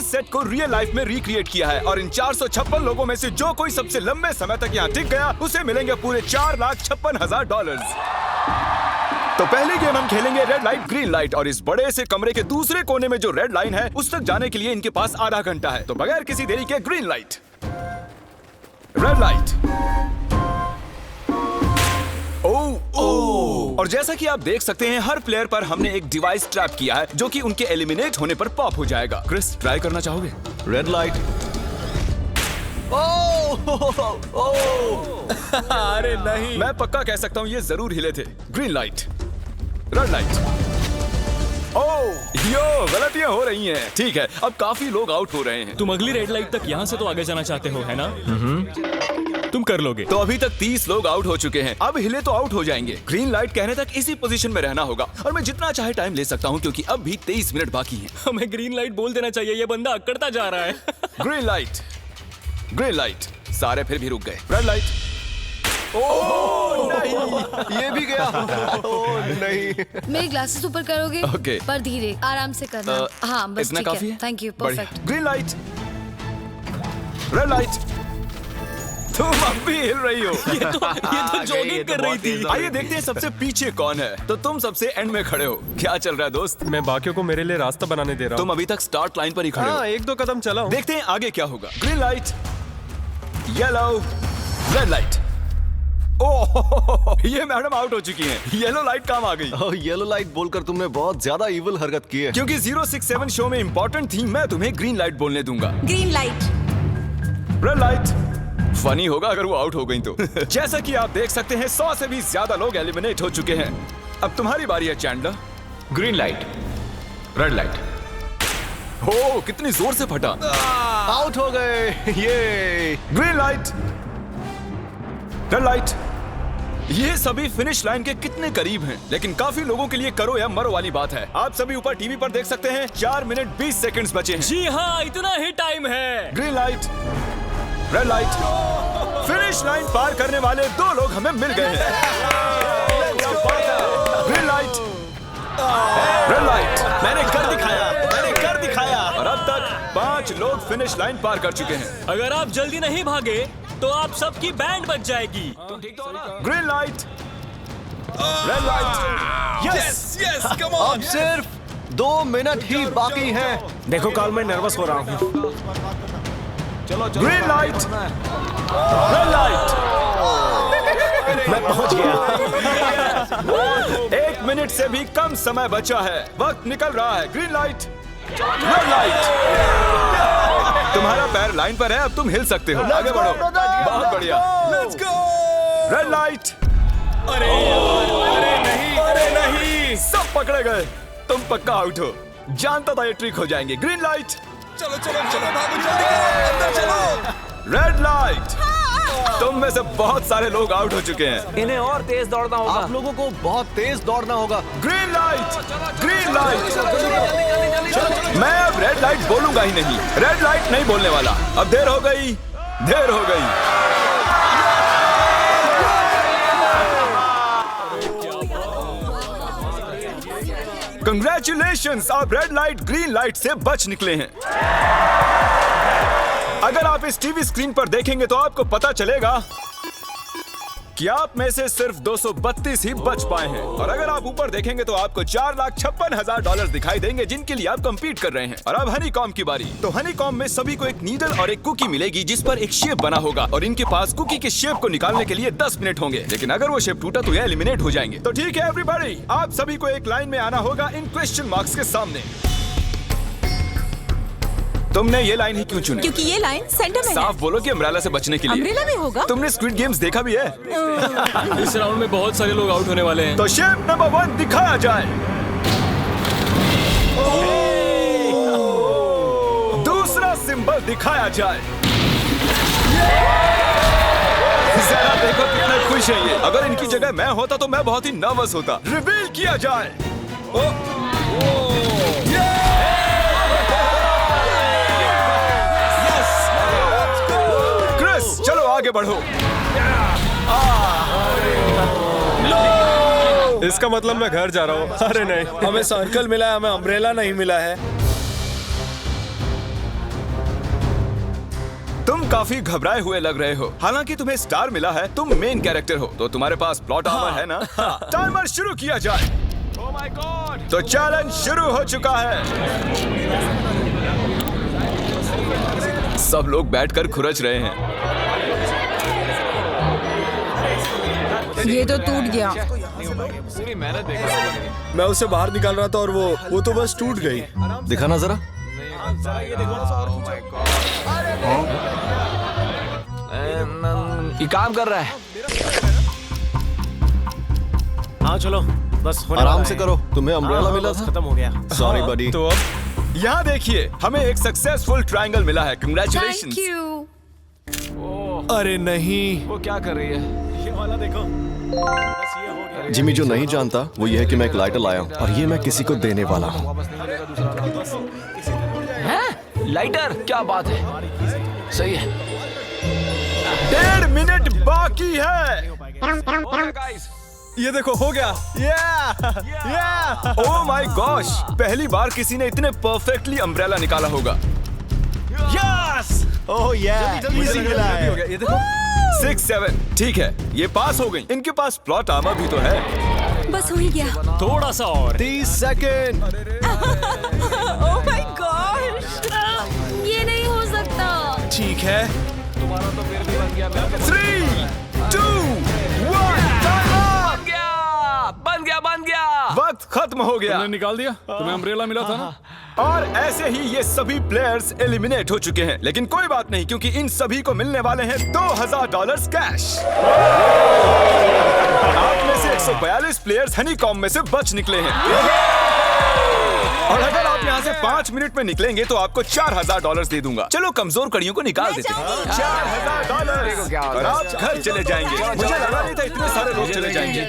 Set को real life में recreate किया है और इन 456 लोगों में से जो कोई सबसे लंबे समय तक यहाँ टिक गया उसे मिलेंगे पूरे $4,56,000। तो पहली गेम हम खेलेंगे रेड लाइट ग्रीन लाइट और इस बड़े से कमरे के दूसरे कोने में जो रेड लाइन है उस तक जाने के लिए इनके पास आधा घंटा है। तो बगैर किसी देरी के ग्रीन लाइट, रेड लाइट। और जैसा कि आप देख सकते हैं हर प्लेयर पर हमने एक डिवाइस ट्रैप किया है जो कि उनके एलिमिनेट होने पर पॉप हो जाएगा। क्रिस, ट्राई करना चाहोगे? Red light. अरे नहीं, मैं पक्का कह सकता हूँ ये जरूर हिले थे। Green light, red light. Yo, गलतियां हो रही हैं। ठीक है, अब काफी लोग आउट हो रहे हैं। तुम अगली रेड लाइट तक यहाँ से तो आगे जाना चाहते हो, है ना? तुम कर लोगे। तो अभी तक 30 लोग आउट हो चुके हैं। अब हिले तो आउट हो जाएंगे। ग्रीन लाइट कहने तक इसी पोजीशन में रहना होगा और मैं जितना चाहे टाइम ले सकता हूँ क्योंकि अब भी 23 मिनट बाकी हैं। हमें ग्रीन लाइट बोल देना चाहिए, ये बंदा अकड़ता जा रहा है। Green light, green light. सारे फिर भी रुक गए। Red light. नहीं, ये भी गया। नहीं। मेरे ग्लासेस ऊपर करोगे? ओके। पर धीरे, आराम से करना। हाँ, बस इतना ठीक काफी है। है? थैंक यू, बढ़िया। Perfect. Green light, red light. तुम अब भी हिल रही हो। ये तो जॉगिंग कर रही थी। आइए देखते हैं सबसे पीछे कौन है। तो तुम सबसे एंड में खड़े हो। क्या चल रहा है दोस्त? मैं बाकियों को मेरे लिए रास्ता बनाने दे रहा हूँ। तुम अभी तक स्टार्ट लाइन पर ही खड़े हो। हाँ, 1-2 कदम चला हूँ। देखते हैं आगे क्या होगा। Green light, yellow, red light. Oh, ये मैडम आउट हो चुकी हैं। येलो लाइट काम आ गई। येलो लाइट बोलकर तुमने बहुत ज्यादा इविल हरकत की है। क्योंकि 067 शो में इंपॉर्टेंट थी, मैं तुम्हें ग्रीन लाइट बोलने दूंगा। Green light. Red light. Funny होगा अगर वो आउट हो गई तो। जैसा कि आप देख सकते हैं 100 से भी ज्यादा लोग एलिमिनेट हो चुके हैं। अब तुम्हारी बारी है Chandler. Green light, red light. हो, कितनी जोर से फटा। आउट हो गए। ये ग्रीन लाइट, रेड लाइट। ये सभी फिनिश लाइन के कितने करीब हैं, लेकिन काफी लोगों के लिए करो या मरो वाली बात है। आप सभी ऊपर टीवी पर देख सकते हैं 4 मिनट 20 सेकंड्स बचे हैं। जी हाँ, इतना ही टाइम है। Green light, red light. Finish line पार करने वाले 2 लोग हमें मिल गए हैं। Green light, red light. मैंने कर दिखाया, मैंने कर दिखाया। और अब तक 5 लोग फिनिश लाइन पार कर चुके हैं। अगर आप जल्दी नहीं भागे तो आप सबकी बैंड बच जाएगी। Green light, red light. Yes, yes, come on. अब सिर्फ 2 मिनट ही बाकी हैं। देखो काल, मैं नर्वस हो रहा हूँ। Green light, red light. मैं पहुंच गया। 1 मिनट से भी कम समय बचा है। वक्त निकल रहा है। Green light, red light. तुम्हारा पैर लाइन पर है, अब तुम हिल सकते हो। आगे बढ़ो। बहुत बढ़िया। Let's go. Red light. अरे नहीं, अरे नहीं। सब पकड़े गए। तुम पक्का आउट हो। जानता था ये ट्रिक हो जाएंगे। Green light. चलो चलो चलो, भागो जल्दी, अंदर चलो। Red light. तुम में से बहुत सारे लोग आउट हो चुके हैं। इन्हें और तेज दौड़ना होगा। आप लोगों को बहुत तेज दौड़ना होगा। Green light, green light. मैं अब रेड लाइट बोलूंगा ही नहीं। रेड लाइट नहीं बोलने वाला। अब देर हो गई, देर हो गई। कंग्रेचुलेशंस, आप रेड लाइट ग्रीन लाइट से बच निकले हैं। अगर आप इस टीवी स्क्रीन पर देखेंगे तो आपको पता चलेगा कि आप में से सिर्फ 232 ही बच पाए हैं। और अगर आप ऊपर देखेंगे तो आपको $4,56,000 दिखाई देंगे जिनके लिए आप कंपीट कर रहे हैं। और अब हनी कॉम की बारी। तो हनी कॉम में सभी को एक नीडल और एक कुकी मिलेगी जिस पर एक शेप बना होगा और इनके पास कुकी के शेप को निकालने के लिए 10 मिनट होंगे। लेकिन अगर वो शेप टूटा तो ये एलिमिनेट हो जाएंगे। तो ठीक है एवरीबॉडी, आप सभी को एक लाइन में आना होगा इन क्वेश्चन मार्क्स के सामने। तुमने ये लाइन ही क्यों चुनी? क्योंकि ये लाइन सेंटर में है। साफ बोलो कि अम्ब्रेला से बचने के लिए। अम्ब्रेला में होगा? तुमने स्क्विड गेम्स देखा भी है? इस राउंड में बहुत सारे लोग आउट होने वाले हैं। तो शेप नंबर 1 दिखाया जाए। दूसरा सिंबल दिखाया जाए। जरा देखो कितने खुश है ये। अगर इनकी जगह मैं होता तो मैं बहुत ही नर्वस होता। रिवील किया जाए। क्रिस, चलो आगे बढ़ो। इसका मतलब मैं घर जा रहा हूँ। अरे नहीं, हमें सर्कल मिला है, हमें अम्ब्रेला नहीं मिला है। काफी घबराए हुए लग रहे हो। हालांकि तुम्हें स्टार मिला है, तुम मेन कैरेक्टर हो, तो तुम्हारे पास प्लॉट आर्मर है ना? टाइमर शुरू किया जाए। Oh my God! तो चैलेंज शुरू हो चुका है। सब लोग बैठकर खुरच रहे हैं। ये तो टूट गया। मैं उसे बाहर निकाल रहा था और वो तो बस टूट गई। दिखाना जरा। ये काम कर रहा है। हाँ चलो, बस होने आराम वाला से है। करो, तुम्हें अम्ब्रेला मिला बस था। खत्म हो गया। सॉरी बडी। तो अब यहाँ देखिए, हमें एक सक्सेसफुल ट्रायंगल मिला है। Thank congratulations. यू। अरे नहीं, वो क्या कर रही है? ये वाला देखो। बस ये हो गया। जिमी जो नहीं जानता वो ये है कि मैं एक लाइटर लाया हूँ और ये मैं किसी को देने वाला हूँ। लाइटर? क्या बात है, सही है। 1.5 मिनट बाकी है। ये देखो, हो गया। Oh my gosh! पहली बार किसी ने इतने परफेक्टली अम्ब्रेला निकाला होगा। यस! ओह इजी मिला है। हो गया, ये देखो। 6, 7 ठीक है, ये पास हो गई। इनके पास प्लॉट आर्मर भी तो है। बस हो ही गया। थोड़ा सा और। 30 सेकेंड। Oh my God. ये नहीं हो सकता। ठीक है। 3, 2, 1 बन गया। वक्त खत्म हो गया। तुमने निकाल दिया? तुम्हें अम्ब्रेला मिला था ना? और ऐसे ही ये सभी प्लेयर्स एलिमिनेट हो चुके हैं। लेकिन कोई बात नहीं, क्योंकि इन सभी को मिलने वाले हैं $2000 कैश। आप में से 142 प्लेयर्स हनीकॉम्ब में से बच निकले हैं। और अगर आप यहाँ से 5 मिनट में निकलेंगे तो आपको $4000 दे दूंगा। चलो कमजोर कड़ियों को निकाल देते हैं। $4000 और आप घर चले जाएंगे। मुझे लगा नहीं था इतने सारे लोग चले जाएंगे।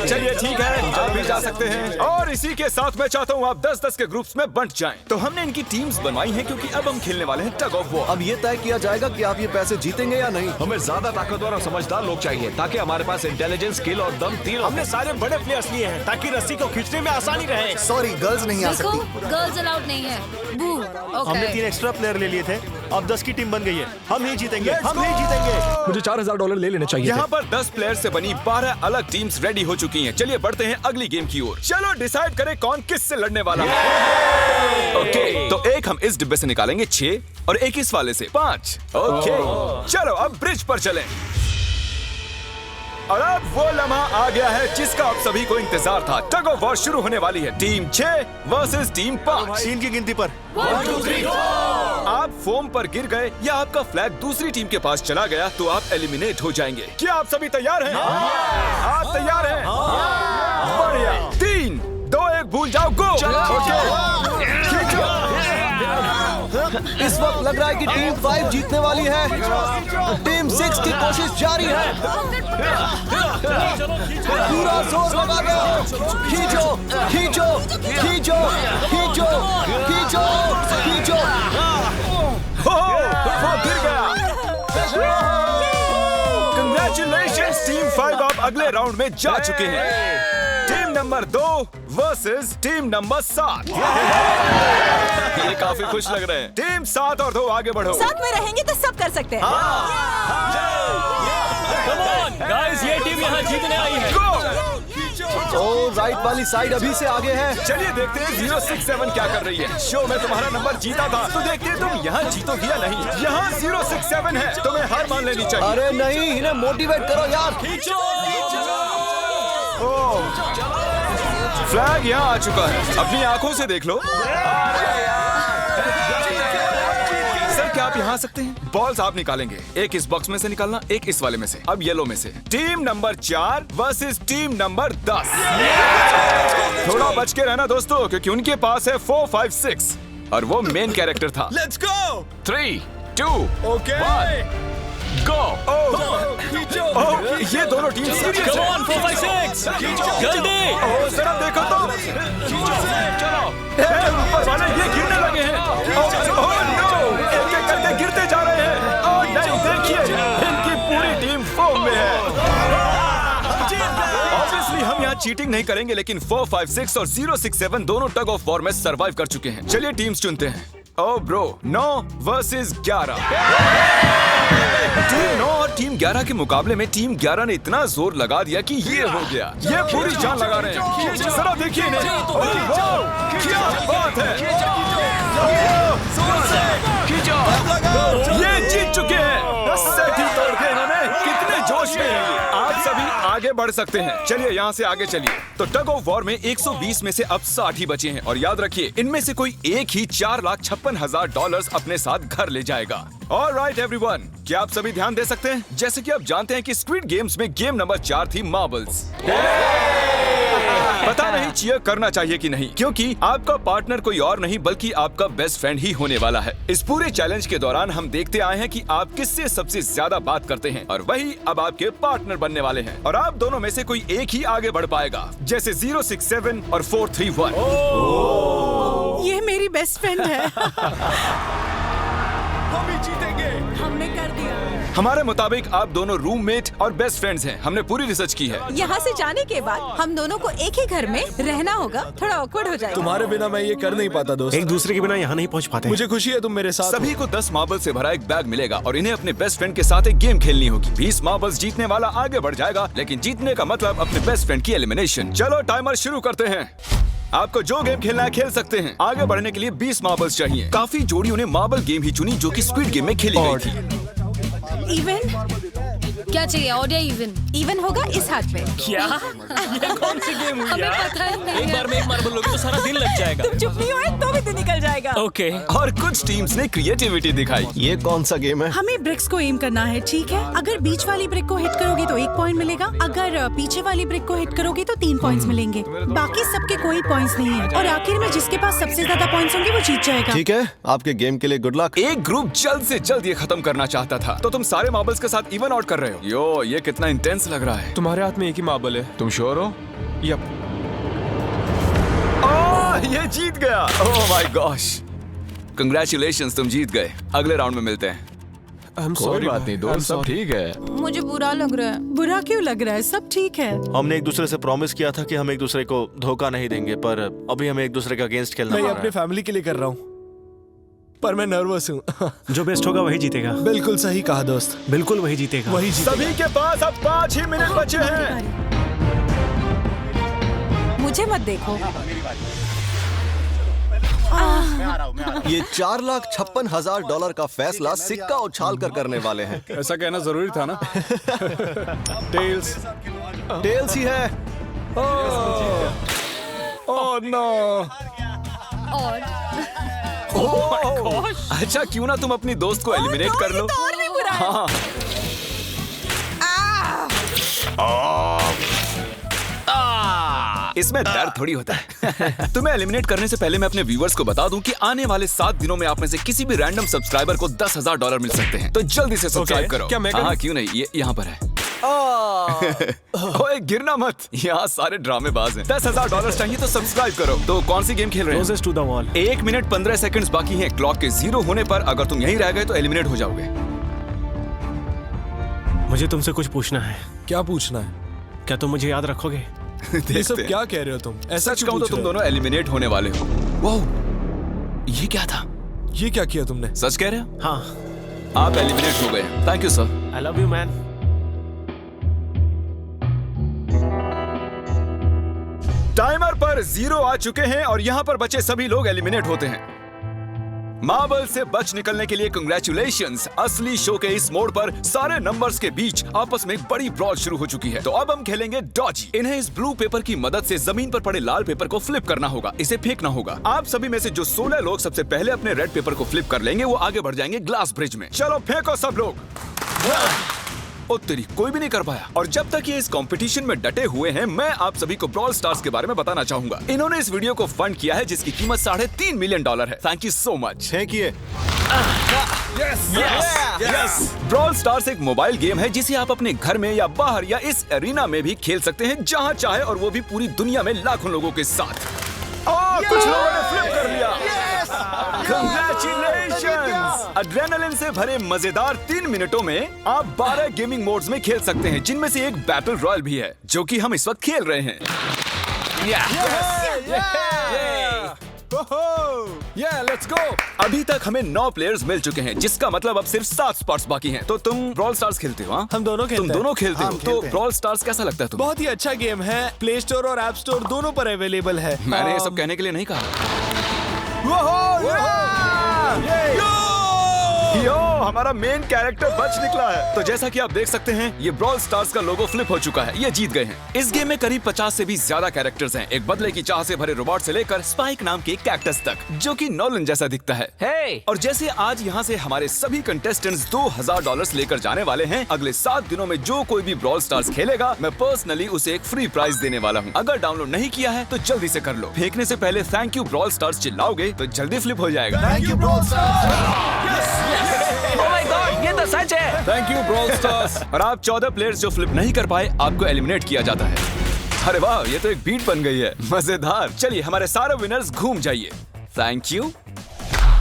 चलिए ठीक है, आप भी जा सकते हैं। और इसी के साथ मैं चाहता हूँ आप 10-10 के ग्रुप्स में बंट जाएं। तो हमने इनकी टीम्स बनवाई हैं क्योंकि अब हम खेलने वाले हैं टग ऑफ वॉर। अब ये तय किया जाएगा कि आप ये पैसे जीतेंगे या नहीं। हमें ज्यादा ताकतवर और समझदार लोग चाहिए ताकि हमारे पास इंटेलिजेंस, स्किल और दम तीनों। हमने सारे बड़े प्लेयर्स लिए हैं ताकि रस्सी को खींचने में आसानी रहे। सॉरी, गर्ल्स नहीं आ देखो, सकती। गर्ल्स अलाउड नहीं है। बू। हमने 3 एक्स्ट्रा प्लेयर ले लिए थे। अब 10 की टीम बन गई है। हम ही जीतेंगे, हम ही जीतेंगे। मुझे $4000 ले लेने चाहिए यहाँ पर 10 प्लेयर से बनी 12 अलग टीम्स रेडी हो चुकी हैं। चलिए बढ़ते हैं अगली गेम की ओर। चलो डिसाइड करें कौन किस से लड़ने वाला है। ओके, तो एक हम इस डिब्बे से निकालेंगे 6 और एक इस वाले से 5। ओके, चलो अब ब्रिज पर चलें। और अब वो लम्हा आ गया है जिसका आप सभी को इंतजार था। टग ऑफ वॉर शुरू होने वाली है। Team 6 versus team 5। 3 की गिनती पर। 1, 2, 3 आप फोम पर गिर गए या आपका फ्लैग दूसरी टीम के पास चला गया तो आप एलिमिनेट हो जाएंगे। क्या आप सभी तैयार हैं? आप तैयार हैं? बढ़िया। 3, 2, 1 भूल जाओ, गो। इस वक्त लग रहा है कि टीम 5 जीतने वाली है। टीम 6 की कोशिश जारी है। पूरा जोर लगा दो। खींचो, खींचो, खींचो, खींचो, खींचो, खींचो। वो गिर गया। Congratulations टीम 5, आप अगले राउंड में जा चुके हैं। Team number 2 versus team number 7। ये काफी खुश लग रहे हैं। टीम 7 और 2 आगे बढ़ो। साथ में रहेंगे तो सब कर सकते हैं। Come on, guys, ये टीम यहाँ जीतने आई है। ओ, राइट वाली साइड अभी से आगे है। चलिए देखते हैं 067 क्या कर रही है। शो में तुम्हारा नंबर जीता था, तो देखते हैं तुम यहाँ जीतोगी या नहीं। यहाँ 067 है, तुम्हें हार मान लेनी चाहिए। अरे नहीं, इन्हें मोटिवेट करो यार। फ्लैग यहाँ आ चुका है, अपनी आंखों से देख लो। सर क्या आप यहाँ आ सकते हैं? बॉल्स आप निकालेंगे, एक इस बॉक्स में से निकालना, एक इस वाले में से। अब येलो में से। Team number 4 versus team number 10। थोड़ा बच के रहना दोस्तों, क्योंकि उनके पास है 4, 5, 6 और वो मेन कैरेक्टर था। Let's go. 3, 2, ओके, 1 गो। ये दोनों टीम सीरियस Come है। on, 4, 5, 6 जल्दी। जरा देखो तो। चलो, ऊपर वाले ये गिरने लगे हैं। ओह नो, एक-एक करके गिरते जा रहे हैं। ओह नहीं, देखिए इनकी पूरी टीम फोम में है। ऑब्वियसली हम यहाँ चीटिंग नहीं करेंगे, लेकिन 4, 5, 6 और 067 दोनों टग ऑफ वॉर में सरवाइव कर चुके हैं। चलिए टीम्स चुनते हैं। ओ ब्रो, 9 वर्सेस 11। टीम 9 और टीम 11 के मुकाबले में टीम 11 ने इतना जोर लगा दिया कि ये हो गया। ये पूरी जान लगा रहे हैं। जरा देखिए इन्हें। ओह, वाह, क्या बात है। ये जीत चुके हैं। सेट ही तोड़ के इन्होंने। कितने जोश में हैं ये। आप सभी आगे बढ़ सकते हैं। चलिए यहाँ से आगे चलिए। तो टग ऑफ वॉर में 120 में से अब 60 ही बचे हैं और याद रखिए इनमें से कोई एक ही $4,56,000 अपने साथ घर ले जाएगा। ऑलराइट एवरीवन, क्या आप सभी ध्यान दे सकते हैं? जैसे कि आप जानते हैं कि स्क्विड गेम्स में गेम नंबर 4 थी मार्बल्स। पता नहीं चीयर करना चाहिए कि नहीं, क्योंकि आपका पार्टनर कोई और नहीं बल्कि आपका बेस्ट फ्रेंड ही होने वाला है। इस पूरे चैलेंज के दौरान हम देखते आए हैं कि आप किससे सबसे ज्यादा बात करते हैं और वही अब आपके पार्टनर बनने वाले हैं और आप दोनों में से कोई एक ही आगे बढ़ पाएगा, जैसे 067 और 431। ये मेरी बेस्ट फ्रेंड है। हम ही जीतेंगे। हमने कर दिया। हमारे मुताबिक आप दोनों रूममेट और बेस्ट फ्रेंड्स हैं। हमने पूरी रिसर्च की है। यहाँ से जाने के बाद हम दोनों को एक ही घर में रहना होगा। थोड़ा ऑकवर्ड हो जाएगा। तुम्हारे बिना मैं ये कर नहीं पाता दोस्त। एक दूसरे के बिना यहाँ नहीं पहुँच पाते। मुझे खुशी है तुम मेरे साथ सभी को 10 मार्बल से भरा एक बैग मिलेगा और इन्हें अपने बेस्ट फ्रेंड के साथ एक गेम खेलनी होगी। 20 मार्बल्स जीतने वाला आगे बढ़ जाएगा, लेकिन जीतने का मतलब अपने बेस्ट फ्रेंड की एलिमिनेशन। चलो टाइमर शुरू करते हैं। आपको जो गेम खेलना है खेल सकते हैं। आगे बढ़ने के लिए 20 मार्बल्स चाहिए। काफी जोड़ियों ने मार्बल गेम ही चुनी जो कि स्क्विड गेम में खेली गई थी। इवन क्या चाहिए? ऑड या इवन? इवन होगा इस हाथ पे। क्या? ये कौन सी गेम हुई हमें यार? पता ही नहीं एक है। बार में एक मार्बल लोगे तो सारा दिन लग जाएगा। तुम चुप नहीं हुए तो भी दिन निकल जाएगा। ओके। और कुछ टीम्स ने क्रिएटिविटी दिखाई। ये कौन सा गेम है? हमें ब्रिक्स को एम करना है, ठीक है? अगर बीच वाली ब्रिक को हिट करोगे तो 1 पॉइंट मिलेगा। अगर पीछे वाली ब्रिक को हिट करोगे तो 3 पॉइंट्स मिलेंगे। बाकी सबके कोई पॉइंट्स नहीं है और आखिर में जिसके पास सबसे ज्यादा पॉइंट्स होंगे वो जीत जाएगा। ठीक है, आपके गेम के लिए गुड लक। एक ग्रुप जल्द से जल्द ये खत्म करना चाहता था, तो तुम सारे मार्बल्स के साथ इवन आउट कर रहे हो। यो, ये कितना इंटेंस लग रहा है। तुम्हारे हाथ में एक ही मार्बल है। तुम श्योर हो? यप। ये जीत गया। ओह माय गॉश, कंग्रेचुलेशंस, तुम जीत गए। अगले राउंड में मिलते हैं। कोई बात नहीं दोस्त, सब ठीक है। मुझे बुरा लग रहा है। बुरा क्यों लग रहा है? सब ठीक है। हमने एक दूसरे से प्रॉमिस किया था कि हम एक दूसरे को धोखा नहीं देंगे, पर अभी हमें एक दूसरे के अगेंस्ट खेलना मैं पड़ ये रहा अपनी है। फैमिली के लिए कर रहा हूँ, पर मैं नर्वस हूँ। जो बेस्ट होगा वही जीतेगा। बिल्कुल सही कहा दोस्त, बिल्कुल वही जीतेगा। वही जीतेगा। सभी के पास अब 5 ही मिनट बचे हैं। मुझे मत देखो। ये $4,56,000 का फैसला सिक्का उछाल कर करने वाले हैं। ऐसा कहना जरूरी था ना। टेल्स। टेल्स ही है। Oh no. और अच्छा, क्यों ना तुम अपनी दोस्त को एलिमिनेट कर लो। और भी बुरा है। हाँ। इसमें दर्द थोड़ी होता है। तुम्हें एलिमिनेट करने से पहले मैं अपने व्यूअर्स को बता दूं कि आने वाले 7 दिनों में आप में से किसी भी रैंडम सब्सक्राइबर को $10,000 मिल सकते हैं। तो जल्दी से सब्सक्राइब करो। क्या मैं करूं? हाँ, क्यों नहीं, ये यहाँ पर है। ओए, गिरना मत, यहाँ सारे ड्रामेबाज हैं। $10,000 चाहिए तो सब्सक्राइब करो। तो कौन सी गेम खेल रहे हैं? Closest to the wall। 1 minute 15 seconds बाकी हैं। क्लॉक के 0 होने पर अगर तुम यहीं रह गए तो एलिमिनेट हो जाओगे। मुझे तुमसे कुछ पूछना है। क्या पूछना है? क्या तुम मुझे याद रखोगे? ये सब क्या कह रहे हो तुम? ऐसा सच क्यों कहूं तो पूछ तुम रहे हो? दोनों एलिमिनेट होने वाले हो। वाह, ये क्या था? ये क्या किया तुमने? सच कह रहे हो? हाँ। आप एलिमिनेट हो गए। Thank you sir. I love you man. Timer पर 0 आ चुके हैं और यहाँ पर बचे सभी लोग एलिमिनेट होते हैं। मार्बल से बच निकलने के लिए कंग्रेचुलेशंस। असली शो के इस मोड पर सारे नंबर्स के बीच आपस में एक बड़ी ब्रॉल शुरू हो चुकी है। तो अब हम खेलेंगे डॉजी। इन्हें इस ब्लू पेपर की मदद से जमीन पर पड़े लाल पेपर को फ्लिप करना होगा। इसे फेंकना होगा। आप सभी में से जो 16 लोग सबसे पहले अपने रेड पेपर को फ्लिप कर लेंगे वो आगे बढ़ जाएंगे ग्लास ब्रिज में। चलो फेंको सब लोग। ओ तेरी, कोई भी नहीं कर पाया। और जब तक ये इस कंपटीशन में डटे हुए हैं, मैं आप सभी को ब्रॉल स्टार्स के बारे में बताना चाहूंगा। इन्होंने इस वीडियो को फंड किया है जिसकी कीमत $3.5 मिलियन है। Thank you so much. फेंकिए। ब्रॉल स्टार्स एक मोबाइल गेम है जिसे आप अपने घर में या बाहर या इस एरिना में भी खेल सकते हैं, जहां चाहे, और वो भी पूरी दुनिया में लाखों लोगों के साथ। कुछ लोगों ने फ्लिप कर लिया। Congratulations! एड्रेनलिन से भरे मजेदार 3 मिनटों में आप 12 गेमिंग मोड्स में खेल सकते हैं, जिनमें से एक बैटल रॉयल भी है, जो कि हम इस वक्त खेल रहे हैं। Yeah, let's go. अभी तक हमें 9 प्लेयर्स मिल चुके हैं, जिसका मतलब अब सिर्फ 7 स्पॉट्स बाकी हैं। तो तुम ब्रॉल स्टार्स खेलते हो? हाँ, हम दोनों खेलते तुम हैं। दोनों खेलते हो? हम तो खेलते हैं। ब्रॉल स्टार्स कैसा लगता है तुम्हें? बहुत ही अच्छा गेम है, प्ले स्टोर और ऐप स्टोर दोनों पर अवेलेबल है। मैंने ये सब कहने के लिए नहीं कहा। यो, हमारा मेन कैरेक्टर बच निकला है। तो जैसा कि आप देख सकते हैं, ये ब्रॉल स्टार्स का लोगो फ्लिप हो चुका है। ये जीत गए हैं। इस गेम में करीब 50 से भी ज्यादा कैरेक्टर्स हैं। एक बदले की चाह से भरे रोबोट से लेकर स्पाइक नाम के कैक्टस तक, जो कि नॉलन जैसा दिखता है। और जैसे आज यहाँ से हमारे सभी कंटेस्टेंट्स $2000 लेकर जाने वाले हैं, अगले 7 दिनों में जो कोई भी ब्रॉल स्टार्स खेलेगा, मैं पर्सनली उसे एक फ्री प्राइज देने वाला हूँ। अगर डाउनलोड नहीं किया है तो जल्दी से कर लो। फेंकने से पहले थैंक यू ब्रॉल स्टार्स चिल्लाओगे तो जल्दी फ्लिप हो जाएगा। Thank you brawl stars. ये तो सच है। Thank you brawl stars. और आप 14 प्लेयर्स जो फ्लिप नहीं कर पाए, आपको एलिमिनेट किया जाता है। अरे वाह, ये तो एक बीट बन गई है, मजेदार। चलिए हमारे सारे विनर्स घूम जाइए। Thank you.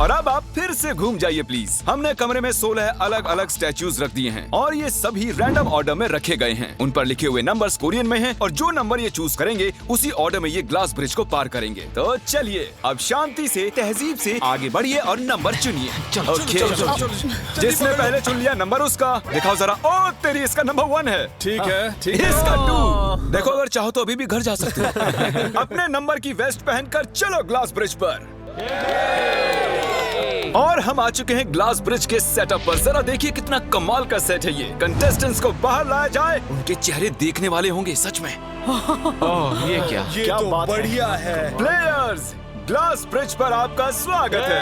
और अब आप फिर से घूम जाइए प्लीज। हमने कमरे में 16 अलग अलग स्टैचूज रख दिए हैं और ये सभी रैंडम ऑर्डर में रखे गए हैं। उन पर लिखे हुए नंबर्स कोरियन में हैं और जो नंबर ये चूज करेंगे उसी ऑर्डर में ये ग्लास ब्रिज को पार करेंगे। तो चलिए अब शांति से, तहजीब से आगे बढ़िए और नंबर चुनिए। ओके, जिसने पहले चुन लिया नंबर उसका। दिखाओ जरा। ओ तेरी, इसका नंबर 1 है। ठीक है, ठीक है। इसका 2। देखो, अगर चाहो तो अभी भी घर जा सकते हो। अपने नंबर की वेस्ट पहनकर चलो ग्लास ब्रिज पर। और हम आ चुके हैं ग्लास ब्रिज के सेटअप पर। जरा देखिए कितना कमाल का सेट है ये। कंटेस्टेंट्स को बाहर लाया जाए, उनके चेहरे देखने वाले होंगे सच में। ये क्या? ये तो बढ़िया है। प्लेयर्स, ग्लास ब्रिज पर आपका स्वागत है।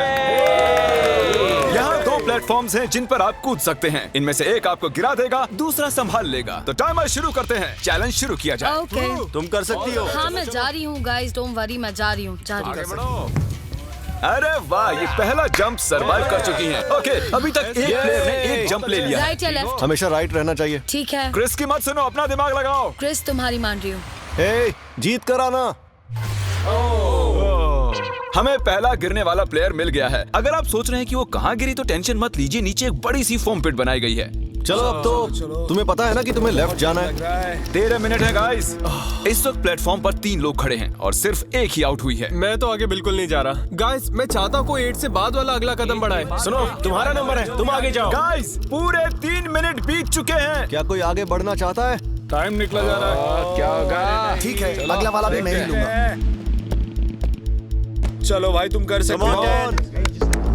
यहाँ 2 प्लेटफॉर्म्स हैं जिन पर आप कूद सकते हैं। इनमें से एक आपको गिरा देगा, दूसरा संभाल लेगा। तो टाइमर शुरू करते हैं। चैलेंज शुरू किया जाए। ओके। तुम कर सकती हो। हाँ, मैं जा रही हूँ गाइस, डोंट वरी, मैं जा रही हूँ। अरे वाह, ये पहला जंप सरवाइव कर चुकी हैं। ओके, अभी तक एक प्लेयर ने एक जंप ले लिया है। राइट या लेफ्ट? हमेशा राइट रहना चाहिए। ठीक है। क्रिस की मत सुनो, अपना दिमाग लगाओ। क्रिस, तुम्हारी मान रही हूँ। ए, जीत कर आना। हमें पहला गिरने वाला प्लेयर मिल गया है। अगर आप सोच रहे हैं कि वो कहाँ गिरी तो टेंशन मत लीजिए, नीचे एक बड़ी सी फोम पिट बनाई गई है। चलो अब तो तुम्हें पता है ना कि तुम्हें लेफ्ट जाना है। 13 मिनट है गाइस। इस वक्त प्लेटफॉर्म पर 3 लोग खड़े हैं और सिर्फ एक ही आउट हुई है। मैं तो आगे बिल्कुल नहीं जा रहा। गाइस, मैं चाहता हूँ कोई 8 से बाद वाला अगला कदम बढ़ाए। सुनो, तुम्हारा नंबर है, तुम आगे जाओ। गाइस, पूरे 3 मिनट बीत चुके हैं। क्या कोई आगे बढ़ना चाहता है? टाइम निकला जा रहा है। क्या होगा? ठीक है, अगला वाला भी मैं ही लूंगा। चलो भाई, तुम कर सकते हो।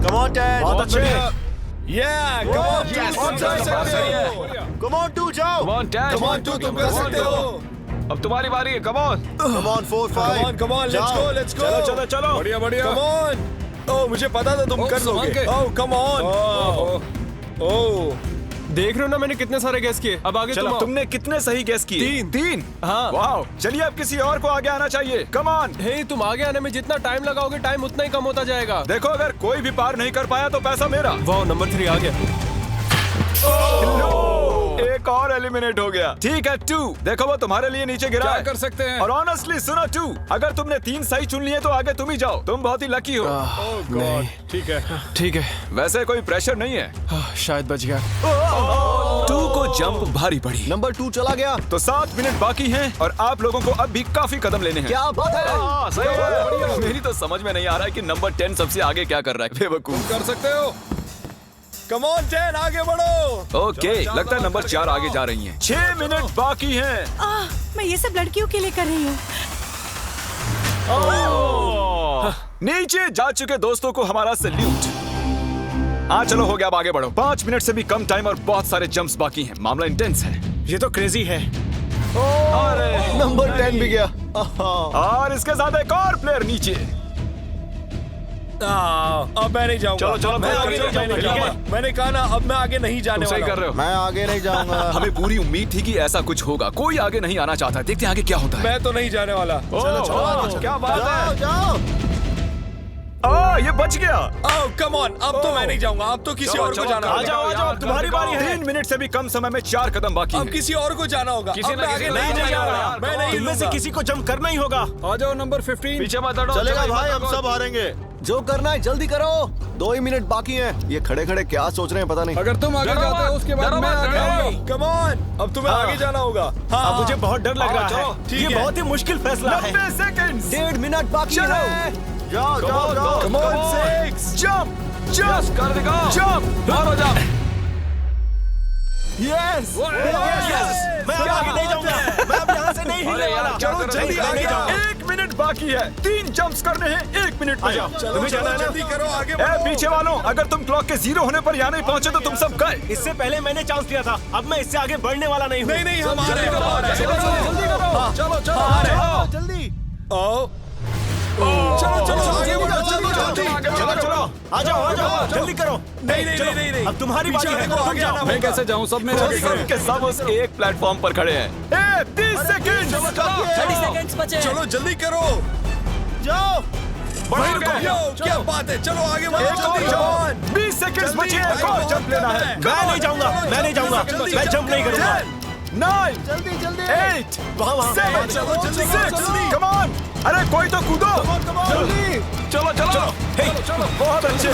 Come on ten. बहुत अच्छे। Yeah, come on, come on, 2 जाओ। Come on, Dad. Come on, 2 तुम कर सकते हो। अब तुम्हारी बारी है। Come on. Come on, 4, 5. Come on, let's go, let's go. चलो चलो चलो। बढ़िया बढ़िया। Come on. ओह, मुझे पता था तुम कर लोगे। ओह, come on. ओह, देख रहे हो ना मैंने कितने सारे गैस किए। अब आगे चलो, तुमने कितने सही गेस किए? 3। हाँ। वाह, चलिए अब किसी और को आगे आना चाहिए। Come on. हे, तुम आगे आने में जितना टाइम लगाओगे, टाइम उतना ही कम होता जाएगा। देखो, अगर कोई भी पार नहीं कर पाया तो पैसा मेरा। वाह, नंबर 3 आ गया। एक और एलिमिनेट हो गया। ठीक है 2, देखो वो तुम्हारे लिए नीचे गिरा क्या है। कर सकते हैं? और ऑनेस्टली सुनो 2, अगर तुमने 3 सही चुन लिए तो आगे तुम ही जाओ। तुम बहुत ही लकी हो। ओह गॉड। ठीक है। ठीक है। वैसे कोई प्रेशर नहीं है। शायद बच गया। 2 को जंप भारी पड़ी। नंबर 2 चला गया। तो 7 मिनट बाकी हैं और आप लोगों को अब भी काफी कदम लेने हैं। क्या बात है? सही है। मेरी तो समझ में नहीं आ रहा है कि नंबर 10 सबसे आगे क्या कर रहा है। बेवकूफ। कर सकते हो। come on 10, आगे बढ़ो। ओके, लगता है नंबर 4 आगे जा रही हैं। 6 मिनट बाकी हैं। मैं ये सब लड़कियों के लिए कर रही हूँ। नीचे जा चुके दोस्तों को हमारा सैल्यूट। हाँ चलो, हो गया, अब आगे बढ़ो। 5 मिनट से भी कम टाइम और बहुत सारे जंप्स बाकी हैं। मामला इंटेंस है। ये तो क्रेजी है। नंबर 10 भी गया। और इसके साथ एक और प्लेयर नीचे। अब मैं नहीं जाऊंगा। चलो, चलो, मैं चलो, आगे चलो, नहीं जाऊंगा। चलो, ठीक है? मैंने कहा ना, अब मैं आगे नहीं जाने तुम सही वाला कर रहे हो। मैं आगे नहीं जाऊंगा। हमें पूरी उम्मीद थी कि ऐसा कुछ होगा। कोई आगे नहीं आना चाहता। देखते हैं आगे क्या होता है। मैं तो नहीं जाने वाला। चलो चलो, क्या बात है। जाओ। ये बच गया। ओह, कम ऑन, अब तो मैं नहीं जाऊंगा। अब तो किसी और को जाना होगा। आ जाओ, तुम्हारी बारी है। 3 मिनट से भी कम समय में 4 कदम बाकी अब हैं। किसी और को जाना होगा। किसी अब ना मैं किसी आगे को नहीं जाना जाऊंगा। होगा। मैं नहीं इनमें से लूंगा। किसी को जंप करना ही होगा। आ जाओ नंबर 15। पीछे मत हटो। चलेगा चलो, भाई, मत हम हटो। सब हारेंगे। जो करना है जल्दी करो। 2 ही मिनट बाकी हैं। ये खड़े खड़े क्या सोच रहे हैं पता नहीं। अगर तुम आगे जाते हो उसके बाद मैं आगे आऊंगा। कम ऑन, अब तुम्हें आगे जाना होगा। हाँ, बहुत डर लग रहा है। ये बहुत ही मुश्किल फैसला है। 90 सेकंड। 1.5 मिनट बाकी है। जाओ जाओ जाओ। Come on, 6 jump jump कर दिखाओ। jump मारो जंप। यस यस, मैं आगे नहीं जाऊंगा, मैं अब यहाँ से नहीं हिलने वाला। चलो जल्दी आगे जाओ। 1 मिनट बाकी है, 3 जंप्स करने हैं 1 मिनट में। तुम्हें जाना है ना? जल्दी करो, आगे ए पीछे वालों, अगर तुम क्लॉक के 0 होने पर यहाँ नहीं पहुंचे तो तुम सब गए। इससे पहले मैंने चांस दिया था, अब मैं इससे आगे बढ़ने वाला नहीं हूँ। नहीं हम आ रहे हैं। चलो चलो जल्दी आओ। चलो आगे बढ़ो, चलो आ जाओ जल्दी करो। नहीं अब तुम्हारी बारी है, तुम जाना। मैं कैसे जाऊं? सब में सब के सब उस एक प्लेटफॉर्म पर खड़े हैं। 30 सेकंड 30 सेकंड्स बचे। चलो जल्दी करो। जाओ भाई रुको, क्या बात है? चलो आगे बढ़ो जल्दी। 20 सेकंड बचे, एक और जंप लेना है। मैं नहीं जाऊंगा, मैं जंप नहीं करूंगा। 9 जल्दी 8 वहाँ 7 चलो, जल्दी, 6 कम ऑन। अरे कोई तो कूदो। चलो बहुत अच्छे।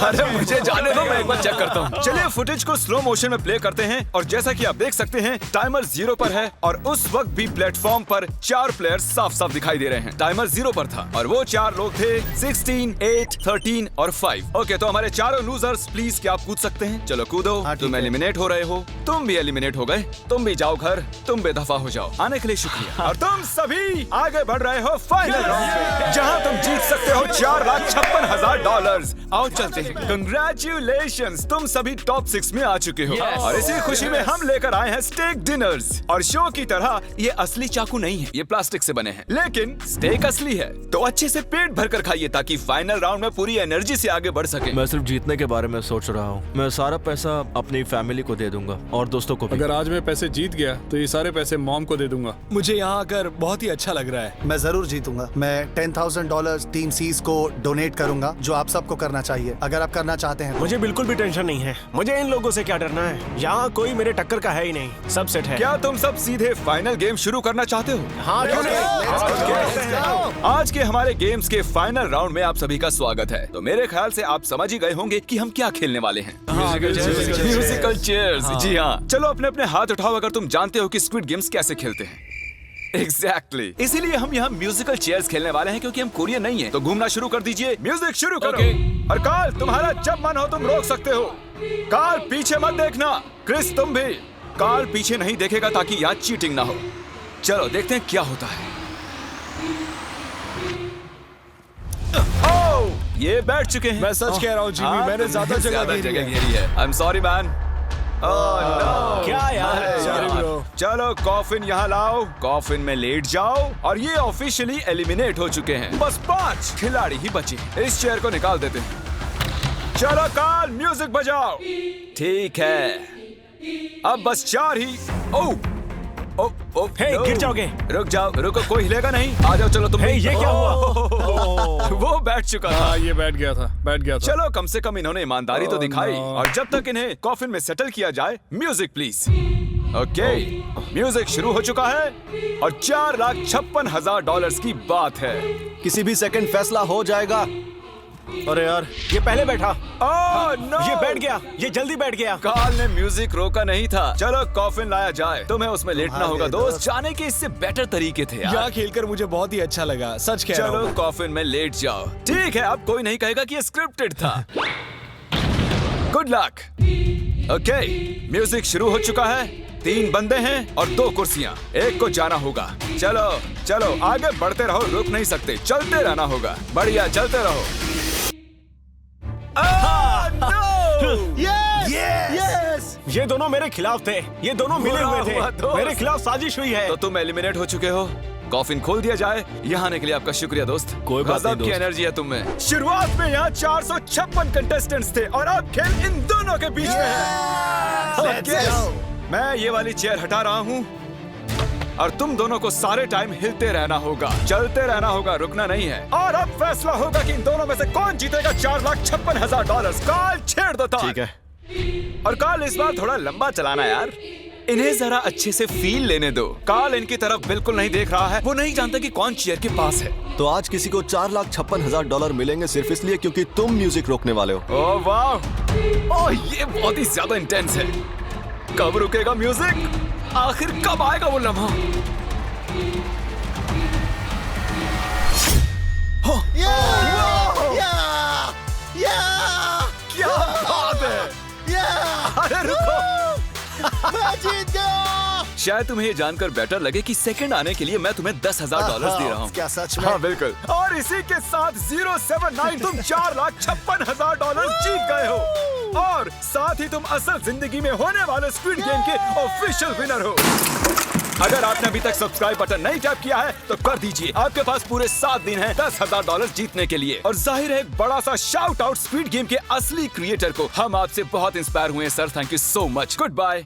अरे मुझे जाने दो, मैं एक बार चेक करता हूँ। चलिए फुटेज को स्लो मोशन में प्ले करते हैं और जैसा कि आप देख सकते हैं टाइमर 0 पर है और उस वक्त भी प्लेटफॉर्म पर 4 प्लेयर्स साफ साफ दिखाई दे रहे हैं। टाइमर 0 पर था और वो 4 लोग थे 16, 8, 13 और 5। ओके, तो हमारे चारों लूजर्स प्लीज क्या आप कूद सकते हैं? चलो कूदो। तुम एलिमिनेट हो रहे हो, तुम भी एलिमिनेट हो गए, तुम भी जाओ घर, तुम बेदफा हो जाओ। आने के लिए शुक्रिया। और तुम सभी आगे बढ़ रहे हो फाइनल राउंड पे, जहां तुम जीत सकते हो $4,56,000। आओ चलते हैं। कंग्रेचुलेशंस, तुम सभी टॉप 6 में आ चुके हो। और इसी खुशी में हम लेकर आए हैं स्टेक डिनर्स। और शो की तरह ये असली चाकू नहीं है, ये प्लास्टिक से बने हैं, लेकिन स्टेक असली है। तो अच्छे से पेट भर कर खाइए ताकि फाइनल राउंड में पूरी एनर्जी से आगे बढ़ सके। मैं सिर्फ जीतने के बारे में सोच रहा हूँ। मैं सारा पैसा अपनी फैमिली को दे दूंगा और दोस्तों को भी। अगर आज मैं पैसे जीत गया तो ये सारे पैसे मॉम को दे दूंगा। मुझे यहाँ आकर बहुत ही अच्छा लग रहा है। मैं जरूर जीतूंगा। मैं $10,000 टीम सीज को डोनेट करूंगा, जो आप सबको करना चाहिए अगर आप करना चाहते हैं। मुझे बिल्कुल भी टेंशन नहीं है, मुझे इन लोगों से क्या डरना है। यहाँ कोई मेरे टक्कर का है ही नहीं, सब सेट है। क्या तुम सब सीधे फाइनल गेम शुरू करना चाहते हो? हाँ क्यों नहीं? आज के हमारे गेम्स के फाइनल राउंड में आप सभी का स्वागत है। तो मेरे ख्याल से आप समझ ही गए होंगे कि हम क्या खेलने वाले हैं। Musical chairs. जी हाँ, चलो अपने अपने हाथ उठाओ अगर तुम जानते हो कि स्क्विड गेम्स कैसे खेलते हैं। Exactly. इसीलिए हम यहाँ म्यूजिकल चेयर्स खेलने वाले हैं क्योंकि हम कोरियन नहीं हैं। तो घूमना शुरू कर दीजिए, म्यूजिक शुरू करो। और कार्ल, तुम्हारा जब मन हो तुम रोक सकते हो। कार्ल पीछे मत देखना। क्रिस तुम भी। कार्ल पीछे नहीं देखेगा ताकि यहाँ चीटिंग ना हो। चलो देखते हैं क्या होता है। ओह, ये बैठ चुके हैं। मैं सच कह रहा हूँ जिमी, मैंने ज्यादा जगह घेरी है। I am sorry man. क्या यार? चलो कॉफिन यहाँ लाओ, कॉफिन में लेट जाओ और ये ऑफिशियली एलिमिनेट हो चुके हैं। बस 5 खिलाड़ी ही बचे। इस चेयर को निकाल देते हैं। चलो कार्ल म्यूजिक बजाओ। ठीक है, अब बस 4 ही। ओह हे, गिर जाओगे। रुक जाओ, रुको, कोई हिलेगा नहीं। आ जाओ, चलो तुम। ये क्या हुआ? वो बैठ चुका था। ये बैठ गया था। चलो कम से कम इन्होंने ईमानदारी तो दिखाई। और जब तक इन्हें कॉफिन में सेटल किया जाए, म्यूजिक प्लीज। ओके, म्यूजिक शुरू हो चुका है और $4,56,000 की बात है। किसी भी सेकंड फैसला हो जाएगा। अरे यार, ये पहले बैठा। ओह नो, ये बैठ गया, ये जल्दी बैठ गया। कार्ल ने म्यूजिक रोका नहीं था। चलो कॉफिन लाया जाए, तुम्हें उसमें लेटना होगा दोस्त। जाने के इससे बेटर तरीके थे यार। यहाँ खेलकर मुझे बहुत ही अच्छा लगा, सच कह रहा हूँ। चलो कॉफिन में लेट जाओ। ठीक है, अब कोई नहीं कहेगा कि ये स्क्रिप्टेड था। Good luck. ओके, म्यूजिक शुरू हो चुका है। 3 बंदे हैं और 2 कुर्सियां। एक को जाना होगा। चलो चलो आगे बढ़ते रहो, रुक नहीं सकते, चलते रहना होगा। बढ़िया, चलते रहो। यस! ये दोनों मेरे खिलाफ थे, ये दोनों मिले हुए थे। मेरे खिलाफ साजिश हुई है। तो तुम एलिमिनेट हो चुके हो। कॉफिन खोल दिया जाए। यहाँ आने के लिए आपका शुक्रिया दोस्त। कोई बात नहीं गजब की दोस्त। एनर्जी है तुम में। शुरुआत में यहाँ 456 कंटेस्टेंट्स थे और अब खेल इन दोनों के बीच में है। Okay, मैं ये वाली चेयर हटा रहा हूँ और तुम दोनों को सारे टाइम हिलते रहना होगा, चलते रहना होगा, रुकना नहीं है। और अब फैसला होगा कि इन दोनों में से कौन जीतेगा $4,56,000। कार्ल छेड़ दो ताल। ठीक है। और कार्ल इस बार थोड़ा लंबा चलाना यार, इन्हें जरा अच्छे से फील लेने दो। कार्ल इनकी तरफ बिल्कुल नहीं देख रहा है, वो नहीं जानता कि कौन चेयर के पास है। तो आज किसी को $4,56,000 मिलेंगे सिर्फ इसलिए क्योंकि तुम म्यूजिक रोकने वाले हो। ओह वाह, ओह ये बहुत ही ज्यादा इंटेंस है। कब रुकेगा म्यूजिक? आखिर कब आएगा वो लम्हा? क्या बात है? अरे रुको, मैं जीत गया। शायद तुम्हें ये जानकर बेटर लगे कि सेकंड आने के लिए मैं तुम्हें $10,000 दे रहा हूँ। क्या सच में? हाँ बिल्कुल। और इसी के साथ 079 तुम $4,56,000 जीत गए हो और साथ ही तुम असल जिंदगी में होने वाले स्क्विड गेम के ऑफिशियल विनर हो। अगर आपने अभी तक सब्सक्राइब बटन नहीं टैप किया है तो कर दीजिए। आपके पास पूरे 7 दिन हैं $10,000 जीतने के लिए। और जाहिर है एक बड़ा सा शाउट आउट स्क्विड गेम के असली क्रिएटर को। हम आपसे बहुत इंस्पायर हुए हैं sir, thank you so much. Good bye.